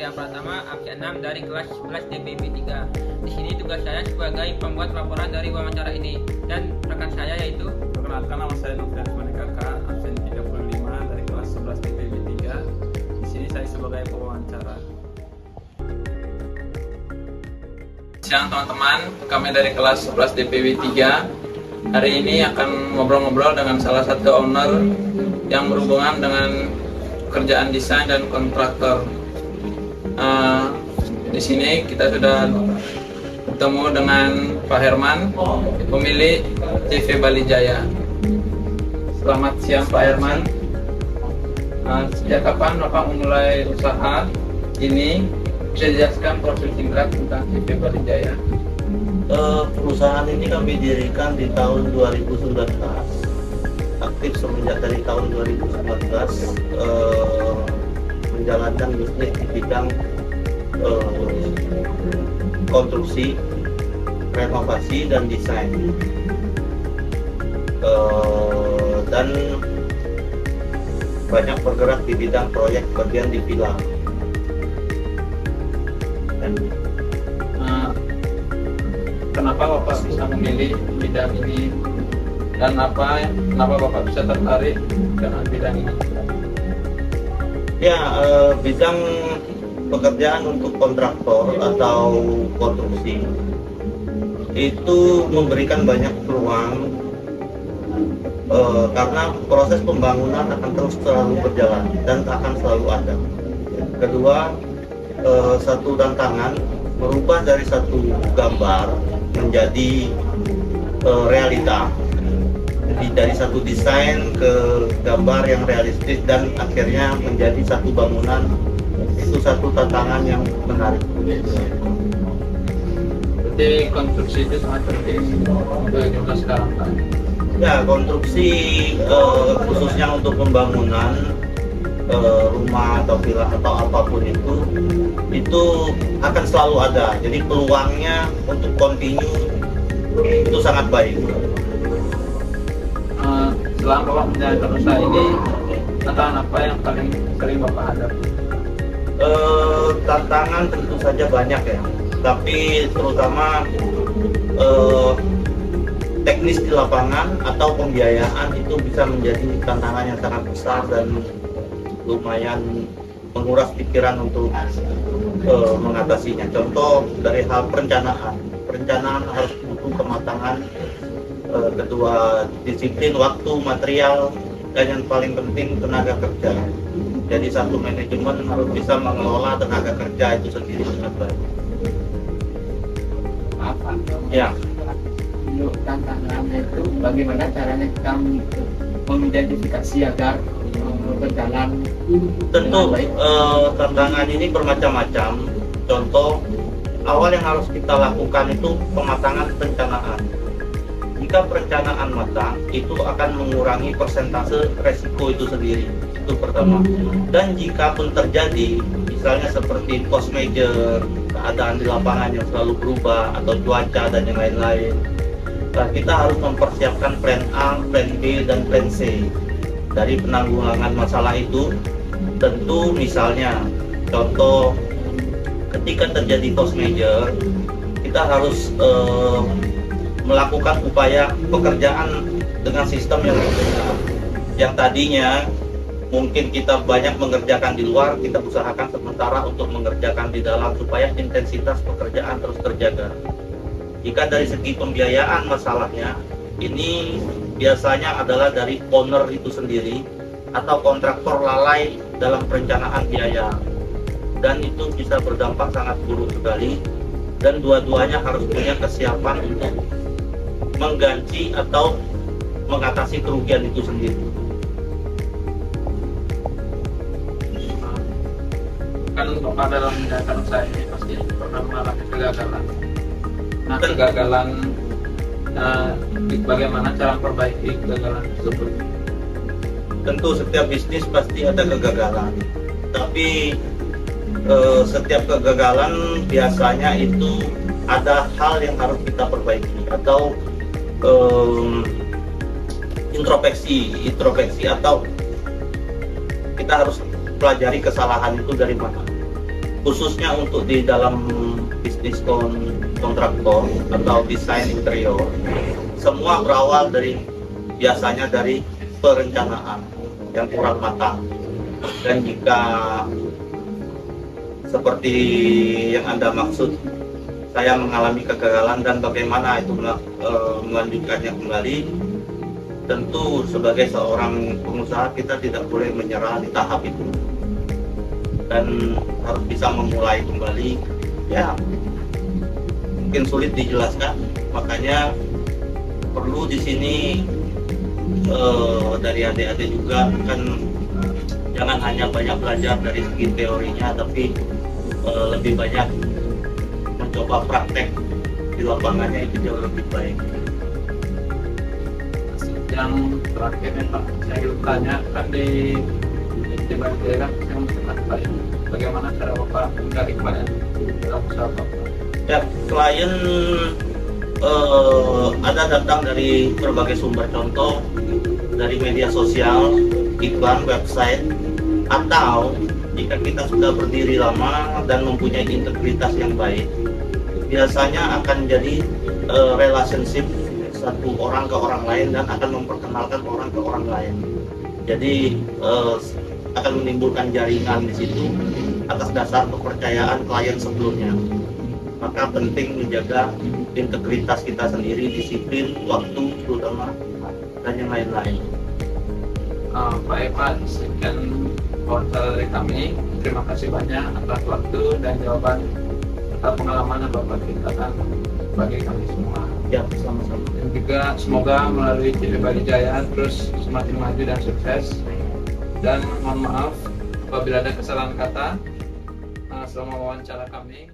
Satria Pratama, absen 6 dari kelas 11 DPB 3. Di sini tugas saya sebagai pembuat laporan dari wawancara ini, dan rekan saya yaitu Perkenalkan, nama saya Novian Manikaka, absen 35 dari kelas 11 DPB 3. Di sini saya sebagai pewawancara. Siang teman-teman, kami dari kelas 11 DPB 3 hari ini akan ngobrol-ngobrol dengan salah satu owner yang berhubungan dengan pekerjaan desain dan kontraktor. Di sini kita sudah bertemu dengan Pak Herman, pemilik TV Bali Jaya. Selamat siang Pak Herman. Sejak kapan Bapak memulai usaha ini? Bisa dijelaskan profil singkat tentang TV Bali Jaya? Perusahaan ini kami dirikan di tahun 2019. Aktif semenjak dari tahun 2019, menjalankan bisnis di bidang konstruksi, renovasi, dan desain, dan banyak bergerak di bidang proyek bagian di villa. Kenapa Bapak bisa memilih bidang ini, dan kenapa Bapak bisa tertarik dengan bidang ini? Ya, bidang pekerjaan untuk kontraktor atau konstruksi itu memberikan banyak peluang, karena proses pembangunan akan terus selalu berjalan dan akan selalu ada. Kedua, satu tantangan merubah dari satu gambar menjadi realita. Jadi dari satu desain ke gambar yang realistis dan akhirnya menjadi satu bangunan, itu satu tantangan yang menarik. Jadi konstruksi itu sangat penting untuk kita sekarang, Pak. Ya, konstruksi khususnya untuk pembangunan rumah atau villa atau apapun itu akan selalu ada. Jadi peluangnya untuk continue itu sangat baik. Selama Bapak menjalankan usaha ini, tantangan apa yang paling sering Bapak hadapi? Tantangan tentu saja banyak ya, tapi terutama teknis di lapangan atau pembiayaan itu bisa menjadi tantangan yang sangat besar dan lumayan menguras pikiran untuk mengatasinya. Contoh dari hal perencanaan harus butuh kematangan, kedua disiplin waktu, material, dan yang paling penting tenaga kerja. Jadi satu manajemen harus bisa mengelola tenaga kerja itu sendiri dengan baik. apa? Ya, Untuk tantangannya itu bagaimana caranya kita mengidentifikasi agar berjalan tentu dengan baik? tantangan ini bermacam-macam. Contoh awal yang harus kita lakukan itu pematangan perencanaan. Jika perencanaan matang, itu akan mengurangi persentase resiko itu sendiri. Itu pertama. Dan jika pun terjadi, misalnya seperti force major, keadaan di lapangan yang selalu berubah, atau cuaca dan yang lain-lain, kita harus mempersiapkan plan A, plan B, dan plan C dari penanggulangan masalah itu. Tentu misalnya, contoh ketika terjadi force major, kita harus melakukan upaya pekerjaan dengan sistem yang berbeda. Yang tadinya mungkin kita banyak mengerjakan di luar, kita usahakan sementara untuk mengerjakan di dalam supaya intensitas pekerjaan terus terjaga. Jika dari segi pembiayaan masalahnya, ini biasanya adalah dari owner itu sendiri atau kontraktor lalai dalam perencanaan biaya, dan itu bisa berdampak sangat buruk sekali, dan dua-duanya harus punya kesiapan untuk mengganti atau mengatasi kerugian itu sendiri. Kan Bapak dalam menjalankan usaha ini pasti pernah mengalami kegagalan. Nah, kegagalan, bagaimana cara memperbaiki kegagalan tersebut? Tentu setiap bisnis pasti ada kegagalan, tapi setiap kegagalan biasanya itu ada hal yang harus kita perbaiki atau introspeksi atau kita harus pelajari kesalahan itu dari mana. khususnya untuk di dalam bisnis kontraktor atau desain interior, semua berawal biasanya dari perencanaan yang kurang matang. Dan jika seperti yang Anda maksud, saya mengalami kegagalan dan bagaimana itu melanjutkannya kembali, tentu sebagai seorang pengusaha kita tidak boleh menyerah di tahap itu dan harus bisa memulai kembali. Ya, mungkin sulit dijelaskan, makanya perlu di sini dari adik-adik juga kan jangan hanya banyak belajar dari segi teorinya, tapi lebih banyak mencoba praktek di lapangannya, itu jauh lebih baik. Yang terakhir nih Pak, saya ingin tanya kan di daerah yang dekat Pak, bagaimana cara Bapak mencari klien dalam usaha Bapak? Ya, klien ada datang dari berbagai sumber, contoh dari media sosial, iklan, website, atau jika kita sudah berdiri lama dan mempunyai integritas yang baik, biasanya akan jadi relationship satu orang ke orang lain dan akan memperkenalkan orang ke orang lain. Jadi akan menimbulkan jaringan di situ atas dasar kepercayaan klien sebelumnya. Maka penting menjaga integritas kita sendiri, disiplin, waktu terutama, dan yang lain-lain. Pak Evan, sekian wawancara dari kami. Terima kasih banyak atas waktu dan jawaban serta pengalaman yang Bapak ceritakan bagi kami semua. Ya, sama-sama. Dan juga semoga melalui CV Bali Jaya terus semakin maju dan sukses. Dan mohon maaf apabila ada kesalahan kata selama wawancara kami.